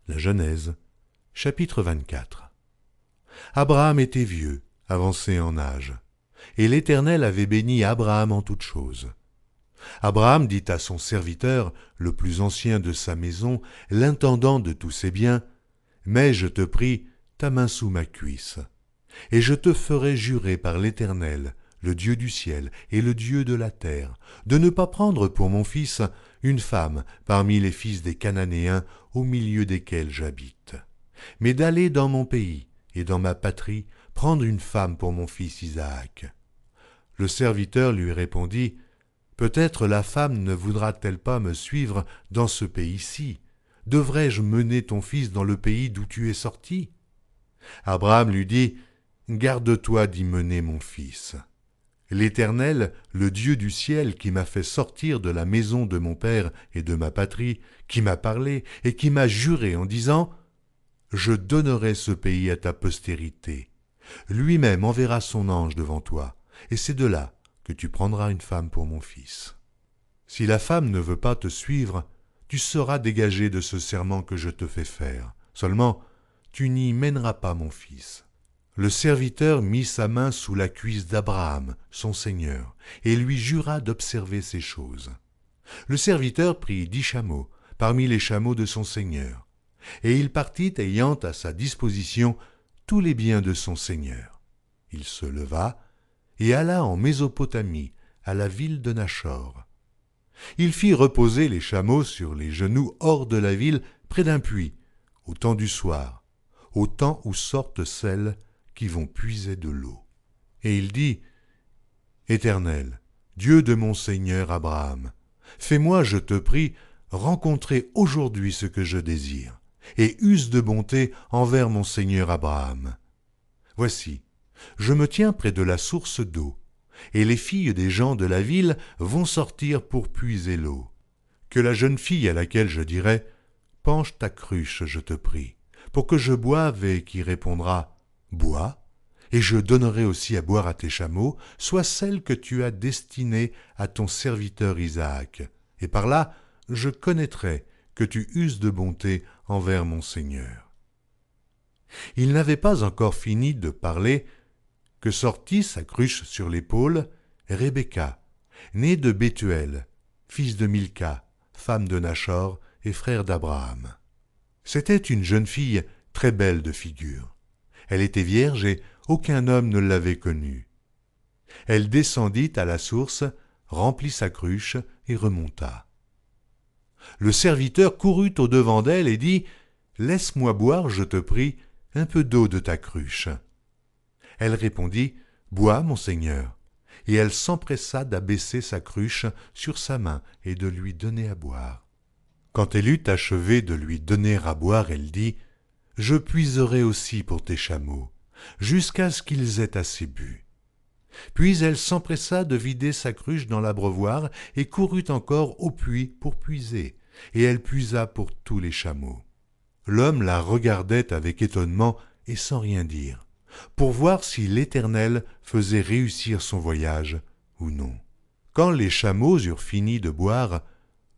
La Genèse, chapitre 24. Abraham était vieux, avancé en âge, et l'Éternel avait béni Abraham en toutes choses. Abraham dit à son serviteur, le plus ancien de sa maison, l'intendant de tous ses biens, « Mets, je te prie, ta main sous ma cuisse, et je te ferai jurer par l'Éternel, le Dieu du ciel et le Dieu de la terre, de ne pas prendre pour mon fils une femme parmi les fils des Cananéens au milieu desquels j'habite, mais d'aller dans mon pays et dans ma patrie prendre une femme pour mon fils Isaac. » Le serviteur lui répondit, « Peut-être la femme ne voudra-t-elle pas me suivre dans ce pays-ci? Devrais-je mener ton fils dans le pays d'où tu es sorti? » Abraham lui dit, « Garde-toi d'y mener mon fils. L'Éternel, le Dieu du ciel qui m'a fait sortir de la maison de mon père et de ma patrie, qui m'a parlé et qui m'a juré en disant, « Je donnerai ce pays à ta postérité. Lui-même enverra son ange devant toi, et c'est de là que tu prendras une femme pour mon fils. Si la femme ne veut pas te suivre, tu seras dégagé de ce serment que je te fais faire. Seulement, tu n'y mèneras pas mon fils. » Le serviteur mit sa main sous la cuisse d'Abraham, son seigneur, et lui jura d'observer ces choses. Le serviteur prit 10 chameaux, parmi les chameaux de son seigneur, et il partit ayant à sa disposition tous les biens de son seigneur. Il se leva et alla en Mésopotamie, à la ville de Nachor. Il fit reposer les chameaux sur les genoux hors de la ville, près d'un puits, au temps du soir, au temps où sortent celles qui vont puiser de l'eau. Et il dit, « Éternel, Dieu de mon Seigneur Abraham, fais-moi, je te prie, rencontrer aujourd'hui ce que je désire, et use de bonté envers mon Seigneur Abraham. Voici, je me tiens près de la source d'eau, et les filles des gens de la ville vont sortir pour puiser l'eau. Que la jeune fille à laquelle je dirai, « Penche ta cruche, je te prie, pour que je boive, et qui répondra, « Bois, et je donnerai aussi à boire à tes chameaux, soit celle que tu as destinée à ton serviteur Isaac, et par là je connaîtrai que tu uses de bonté envers mon Seigneur. » Il n'avait pas encore fini de parler que sortit sa cruche sur l'épaule Rebecca, née de Bethuel, fils de Milca, femme de Nachor et frère d'Abraham. C'était une jeune fille très belle de figure. Elle était vierge et aucun homme ne l'avait connue. Elle descendit à la source, remplit sa cruche et remonta. Le serviteur courut au-devant d'elle et dit, « Laisse-moi boire, je te prie, un peu d'eau de ta cruche. » Elle répondit, « Bois, mon Seigneur. » Et elle s'empressa d'abaisser sa cruche sur sa main et de lui donner à boire. Quand elle eut achevé de lui donner à boire, elle dit, « Je puiserai aussi pour tes chameaux, jusqu'à ce qu'ils aient assez bu. » Puis elle s'empressa de vider sa cruche dans l'abreuvoir et courut encore au puits pour puiser, et elle puisa pour tous les chameaux. L'homme la regardait avec étonnement et sans rien dire, pour voir si l'Éternel faisait réussir son voyage ou non. Quand les chameaux eurent fini de boire,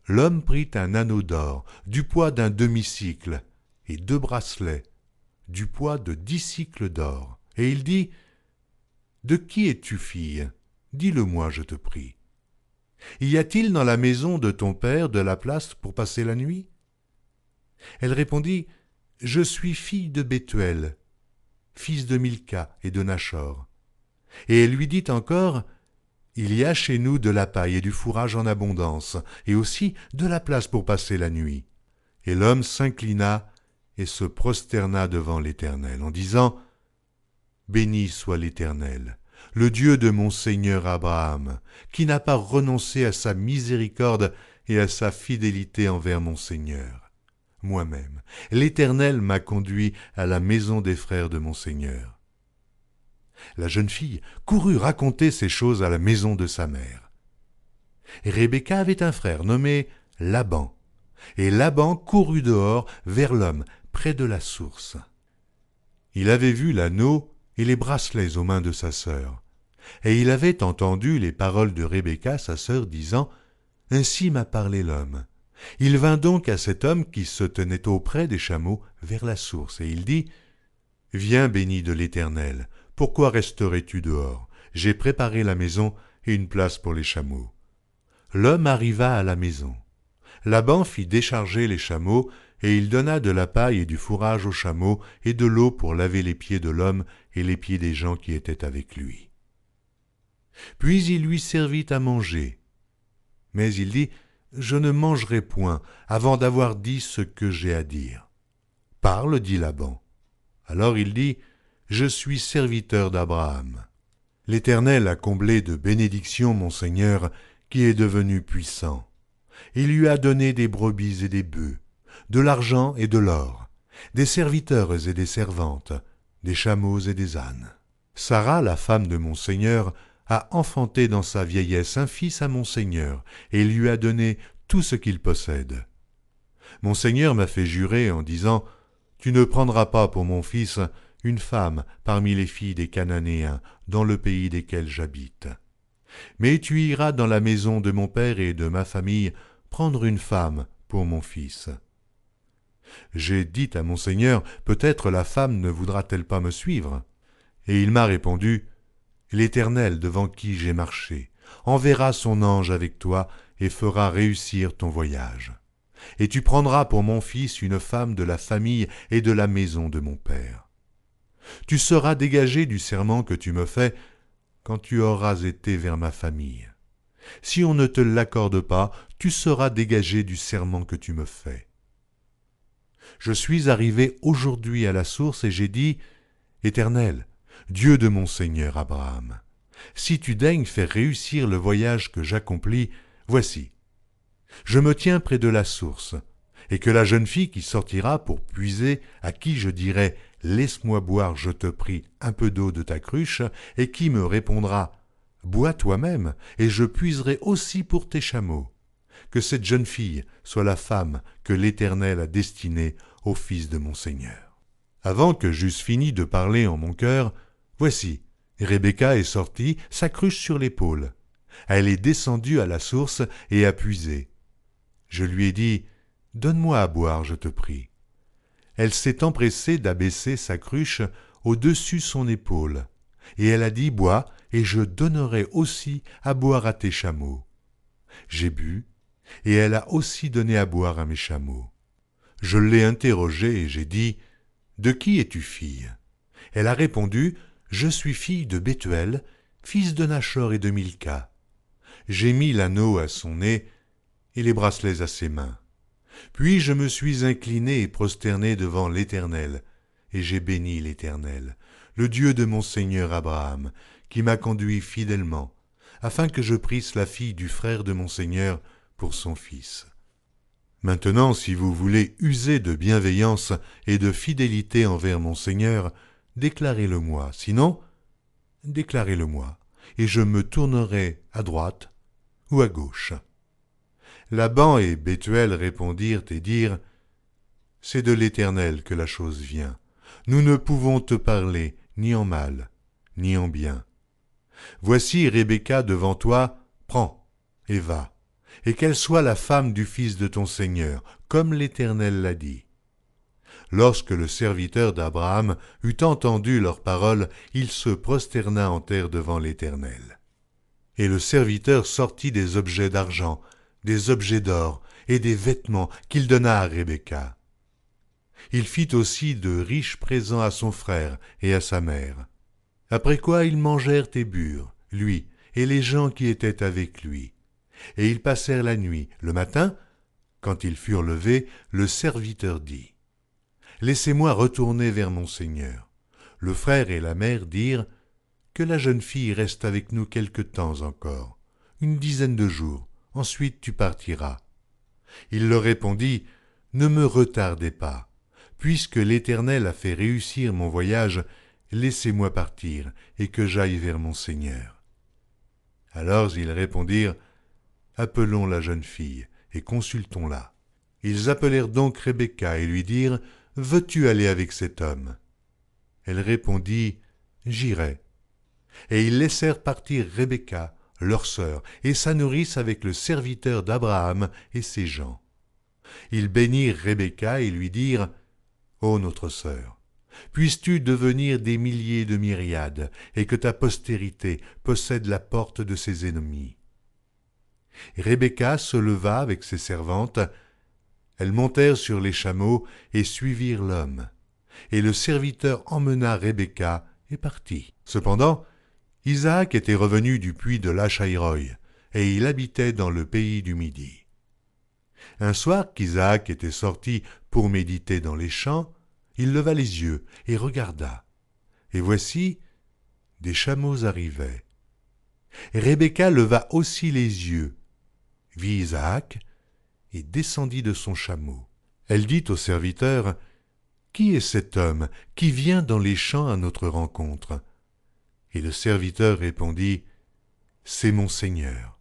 l'homme prit un anneau d'or du poids d'un demi-cycle et 2 bracelets du poids de 10 cycles d'or, et il dit, « De qui es-tu fille? Dis-le-moi, je te prie. Y a-t-il dans la maison de ton père de la place pour passer la nuit? » Elle répondit, « Je suis fille de Bethuel, fils de Milca et de Nachor. » Et elle lui dit encore, « Il y a chez nous de la paille et du fourrage en abondance, et aussi de la place pour passer la nuit. » Et l'homme s'inclina et se prosterna devant l'Éternel, en disant, « Béni soit l'Éternel, le Dieu de mon Seigneur Abraham, qui n'a pas renoncé à sa miséricorde et à sa fidélité envers mon Seigneur. Moi-même, l'Éternel m'a conduit à la maison des frères de mon Seigneur. » La jeune fille courut raconter ces choses à la maison de sa mère. Rebecca avait un frère nommé Laban, et Laban courut dehors vers l'homme près de la source. Il avait vu l'anneau et les bracelets aux mains de sa sœur, et il avait entendu les paroles de Rebecca, sa sœur, disant « Ainsi m'a parlé l'homme, Il vint donc à cet homme qui se tenait auprès des chameaux vers la source, et il dit, « Viens, béni de l'Éternel, pourquoi resterais-tu dehors? J'ai préparé la maison et une place pour les chameaux. » L'homme arriva à la maison. Laban fit décharger les chameaux, et il donna de la paille et du fourrage aux chameaux et de l'eau pour laver les pieds de l'homme et les pieds des gens qui étaient avec lui. Puis il lui servit à manger. Mais il dit, « Je ne mangerai point avant d'avoir dit ce que j'ai à dire. » « Parle, dit Laban. Alors il dit, « Je suis serviteur d'Abraham. L'Éternel a comblé de bénédictions mon Seigneur, qui est devenu puissant. Il lui a donné des brebis et des bœufs, de l'argent et de l'or, des serviteurs et des servantes, des chameaux et des ânes. Sarah, la femme de mon Seigneur, a enfanté dans sa vieillesse un fils à mon Seigneur, et lui a donné tout ce qu'il possède. Mon Seigneur m'a fait jurer en disant, « Tu ne prendras pas pour mon fils une femme parmi les filles des Cananéens, dans le pays desquels j'habite. Mais tu iras dans la maison de mon père et de ma famille prendre une femme pour mon fils. » J'ai dit à mon Seigneur, « Peut-être la femme ne voudra-t-elle pas me suivre ?» Et il m'a répondu, « L'Éternel devant qui j'ai marché enverra son ange avec toi et fera réussir ton voyage. Et tu prendras pour mon fils une femme de la famille et de la maison de mon père. Tu seras dégagé du serment que tu me fais quand tu auras été vers ma famille. Si on ne te l'accorde pas, tu seras dégagé du serment que tu me fais. Je suis arrivé aujourd'hui à la source et j'ai dit, « Éternel, Dieu de mon Seigneur Abraham, si tu daignes faire réussir le voyage que j'accomplis, voici, je me tiens près de la source, et que la jeune fille qui sortira pour puiser, à qui je dirai « Laisse-moi boire, je te prie, un peu d'eau de ta cruche », et qui me répondra « Bois toi-même, et je puiserai aussi pour tes chameaux », que cette jeune fille soit la femme que l'Éternel a destinée au fils de mon Seigneur. » Avant que j'eusse fini de parler en mon cœur, voici, Rebecca est sortie, sa cruche sur l'épaule. Elle est descendue à la source et a puisé. Je lui ai dit, « Donne-moi à boire, je te prie. » Elle s'est empressée d'abaisser sa cruche au-dessus son épaule, et elle a dit, « Bois, et je donnerai aussi à boire à tes chameaux. » J'ai bu, et elle a aussi donné à boire à mes chameaux. Je l'ai interrogée et j'ai dit, « De qui es-tu fille ?» Elle a répondu, « Je suis fille de Bethuel, fils de Nachor et de Milca. » J'ai mis l'anneau à son nez et les bracelets à ses mains. Puis je me suis incliné et prosterné devant l'Éternel, et j'ai béni l'Éternel, le Dieu de mon Seigneur Abraham, qui m'a conduit fidèlement, afin que je prisse la fille du frère de mon Seigneur pour son fils. Maintenant, si vous voulez user de bienveillance et de fidélité envers mon Seigneur, déclarez-le-moi, sinon, déclarez-le-moi, et je me tournerai à droite ou à gauche. » Laban et Bethuel répondirent et dirent, « C'est de l'Éternel que la chose vient. Nous ne pouvons te parler ni en mal, ni en bien. Voici Rebecca devant toi, prends et va, et qu'elle soit la femme du fils de ton Seigneur, comme l'Éternel l'a dit. » Lorsque le serviteur d'Abraham eut entendu leurs paroles, il se prosterna en terre devant l'Éternel. Et le serviteur sortit des objets d'argent, des objets d'or et des vêtements qu'il donna à Rebecca. Il fit aussi de riches présents à son frère et à sa mère. Après quoi ils mangèrent et burent, lui et les gens qui étaient avec lui. Et ils passèrent la nuit. Le matin, quand ils furent levés, le serviteur dit, « Laissez-moi retourner vers mon Seigneur. » Le frère et la mère dirent, « Que la jeune fille reste avec nous quelque temps encore, une dizaine de jours. Ensuite tu partiras. » Il leur répondit, « Ne me retardez pas. Puisque l'Éternel a fait réussir mon voyage, laissez-moi partir et que j'aille vers mon Seigneur. » Alors ils répondirent, « Appelons la jeune fille et consultons-la. » Ils appelèrent donc Rebecca et lui dirent, « Veux-tu aller avec cet homme ?» Elle répondit, « J'irai. » Et ils laissèrent partir Rebecca, leur sœur, et sa nourrice avec le serviteur d'Abraham et ses gens. Ils bénirent Rebecca et lui dirent « Ô notre sœur, puisses-tu devenir des milliers de myriades, et que ta postérité possède la porte de ses ennemis. » Rebecca se leva avec ses servantes. Elles montèrent sur les chameaux et suivirent l'homme. Et le serviteur emmena Rebecca et partit. Cependant, Isaac était revenu du puits de Lachaïroï, et il habitait dans le pays du Midi. Un soir qu'Isaac était sorti pour méditer dans les champs, il leva les yeux et regarda. Et voici, des chameaux arrivaient. Rebecca leva aussi les yeux, vit Isaac, et descendit de son chameau. Elle dit au serviteur, « Qui est cet homme qui vient dans les champs à notre rencontre ?» Et le serviteur répondit, « C'est mon Seigneur. »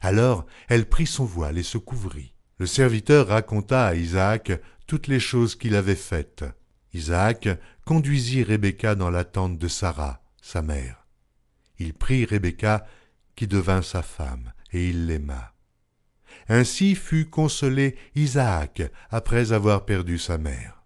Alors elle prit son voile et se couvrit. Le serviteur raconta à Isaac toutes les choses qu'il avait faites. Isaac conduisit Rebecca dans la tente de Sara, sa mère. Il prit Rebecca, qui devint sa femme, et il l'aima. Ainsi fut consolé Isaac après avoir perdu sa mère.